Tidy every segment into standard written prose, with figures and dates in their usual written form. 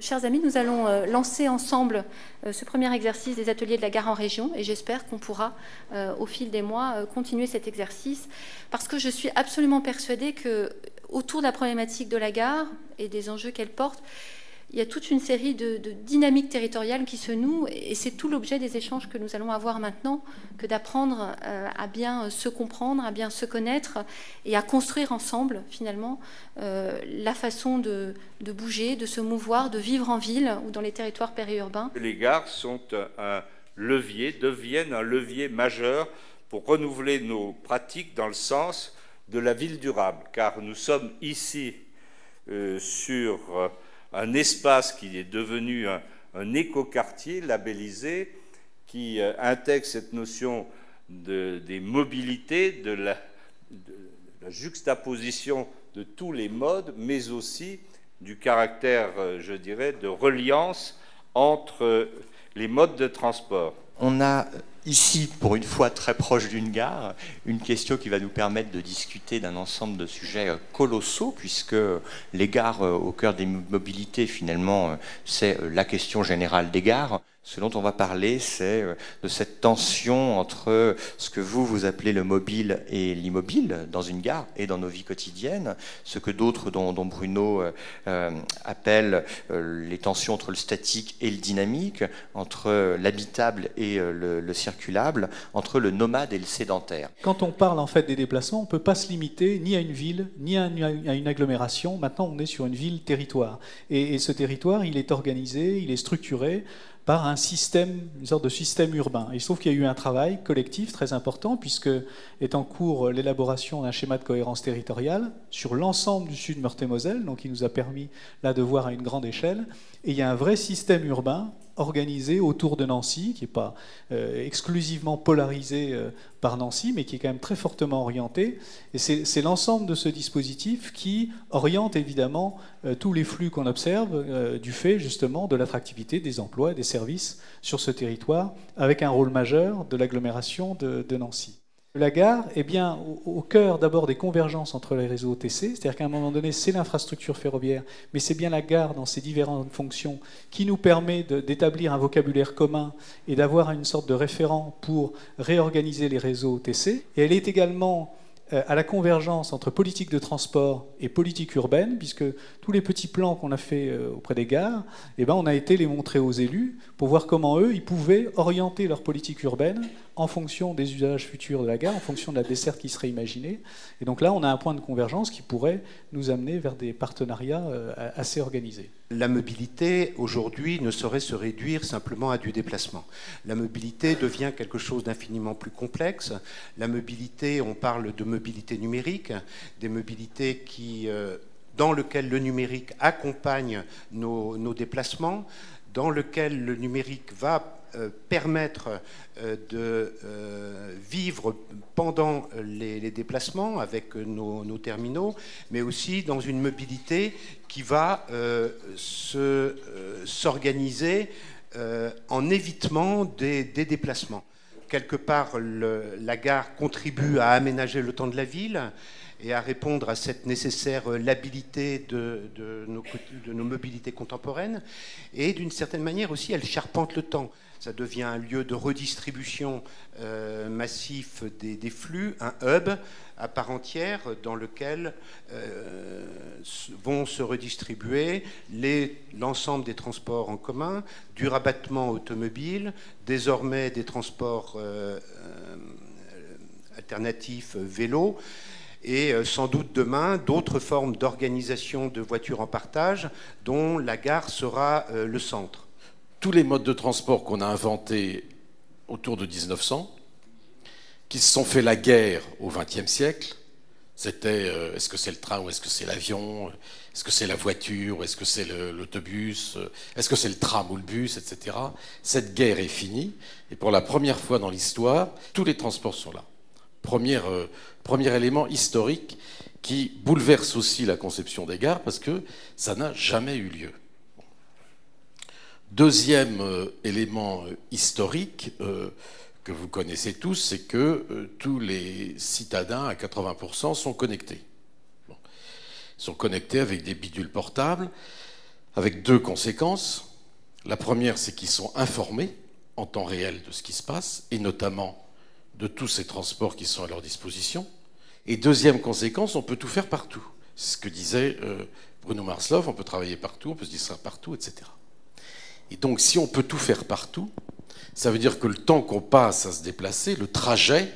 chers amis, nous allons lancer ensemble ce premier exercice des ateliers de la gare en région et j'espère qu'on pourra, au fil des mois, continuer cet exercice parce que je suis absolument persuadée que autour de la problématique de la gare et des enjeux qu'elle porte, il y a toute une série de dynamiques territoriales qui se nouent et c'est tout l'objet des échanges que nous allons avoir maintenant que d'apprendre à bien se comprendre, à bien se connaître et à construire ensemble finalement la façon de bouger, de se mouvoir, de vivre en ville ou dans les territoires périurbains. Les gares sont un levier, deviennent un levier majeur pour renouveler nos pratiques dans le sens de la ville durable, car nous sommes ici sur un espace qui est devenu un écoquartier labellisé, qui intègre cette notion des mobilités, de la juxtaposition de tous les modes, mais aussi du caractère, je dirais, de reliance entre les modes de transport. On a ici, pour une fois très proche d'une gare, une question qui va nous permettre de discuter d'un ensemble de sujets colossaux, puisque les gares au cœur des mobilités, finalement, c'est la question générale des gares. Ce dont on va parler, c'est de cette tension entre ce que vous appelez le mobile et l'immobile dans une gare et dans nos vies quotidiennes, ce que d'autres, dont Bruno, appellent les tensions entre le statique et le dynamique, entre l'habitable et le circulable, entre le nomade et le sédentaire. Quand on parle en fait des déplacements, on ne peut pas se limiter ni à une ville, ni à une agglomération. Maintenant, on est sur une ville-territoire. Et ce territoire, il est organisé, il est structuré par un système, une sorte de système urbain. Il se trouve qu'il y a eu un travail collectif très important, puisque est en cours l'élaboration d'un schéma de cohérence territoriale sur l'ensemble du sud Meurthe-et-Moselle, donc il nous a permis là de voir à une grande échelle. Et il y a un vrai système urbain organisé autour de Nancy, qui n'est pas exclusivement polarisé par Nancy, mais qui est quand même très fortement orienté. Et c'est l'ensemble de ce dispositif qui oriente évidemment tous les flux qu'on observe du fait justement de l'attractivité des emplois et des services sur ce territoire, avec un rôle majeur de l'agglomération de Nancy. La gare est bien au cœur d'abord des convergences entre les réseaux OTC, c'est-à-dire qu'à un moment donné, c'est l'infrastructure ferroviaire, mais c'est bien la gare dans ses différentes fonctions qui nous permet d'établir un vocabulaire commun et d'avoir une sorte de référent pour réorganiser les réseaux OTC. Et elle est également à la convergence entre politique de transport et politique urbaine, puisque tous les petits plans qu'on a fait auprès des gares, on a été les montrer aux élus pour voir comment eux, ils pouvaient orienter leur politique urbaine en fonction des usages futurs de la gare, en fonction de la desserte qui serait imaginée. Et donc là, on a un point de convergence qui pourrait nous amener vers des partenariats assez organisés. La mobilité, aujourd'hui, ne saurait se réduire simplement à du déplacement. La mobilité devient quelque chose d'infiniment plus complexe. La mobilité, on parle de mobilité numérique, des mobilités dans lesquelles le numérique accompagne nos déplacements, dans lequel le numérique va permettre de vivre pendant les déplacements avec nos terminaux, mais aussi dans une mobilité qui va s'organiser en évitement des déplacements. Quelque part, la gare contribue à aménager le temps de la ville et à répondre à cette nécessaire labilité de nos mobilités contemporaines. Et d'une certaine manière aussi, elle charpente le temps. Ça devient un lieu de redistribution massif des flux, un hub à part entière dans lequel vont se redistribuer l'ensemble des transports en commun, du rabattement automobile, désormais des transports alternatifs vélo, et sans doute demain d'autres formes d'organisation de voitures en partage dont la gare sera le centre. Tous les modes de transport qu'on a inventés autour de 1900, qui se sont fait la guerre au XXe siècle, c'était est-ce que c'est le train ou est-ce que c'est l'avion, est-ce que c'est la voiture, est-ce que c'est l'autobus, est-ce que c'est le tram ou le bus, etc. Cette guerre est finie et pour la première fois dans l'histoire, tous les transports sont là. Premier élément historique qui bouleverse aussi la conception des gares parce que ça n'a jamais eu lieu. Deuxième élément historique que vous connaissez tous, c'est que tous les citadins, à 80%, sont connectés. Bon. Ils sont connectés avec des bidules portables, avec deux conséquences. La première, c'est qu'ils sont informés en temps réel de ce qui se passe, et notamment de tous ces transports qui sont à leur disposition. Et deuxième conséquence, on peut tout faire partout. C'est ce que disait Bruno Marsloff, on peut travailler partout, on peut se distraire partout, etc. Et donc, si on peut tout faire partout, ça veut dire que le temps qu'on passe à se déplacer, le trajet,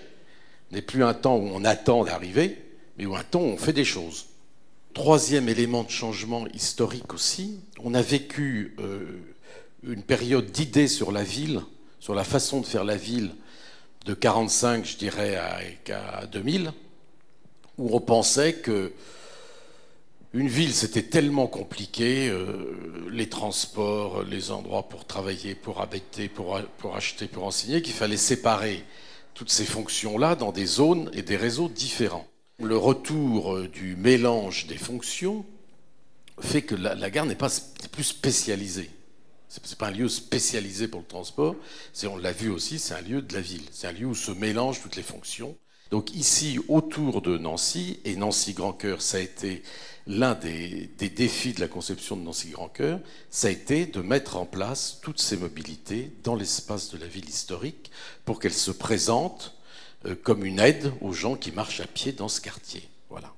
n'est plus un temps où on attend d'arriver, mais où un temps où on fait des choses. Troisième élément de changement historique aussi, on a vécu une période d'idées sur la ville, sur la façon de faire la ville, de 1945, je dirais, à 2000, où on pensait que une ville, c'était tellement compliqué, les transports, les endroits pour travailler, pour habiter, pour acheter, pour enseigner, qu'il fallait séparer toutes ces fonctions-là dans des zones et des réseaux différents. Le retour du mélange des fonctions fait que la gare n'est plus spécialisée. C'est pas un lieu spécialisé pour le transport, on l'a vu aussi, c'est un lieu de la ville. C'est un lieu où se mélangent toutes les fonctions. Donc ici, autour de Nancy, et Nancy Grand Cœur, ça a été l'un des défis de la conception de Nancy Grand Cœur, ça a été de mettre en place toutes ces mobilités dans l'espace de la ville historique pour qu'elles se présentent comme une aide aux gens qui marchent à pied dans ce quartier. Voilà.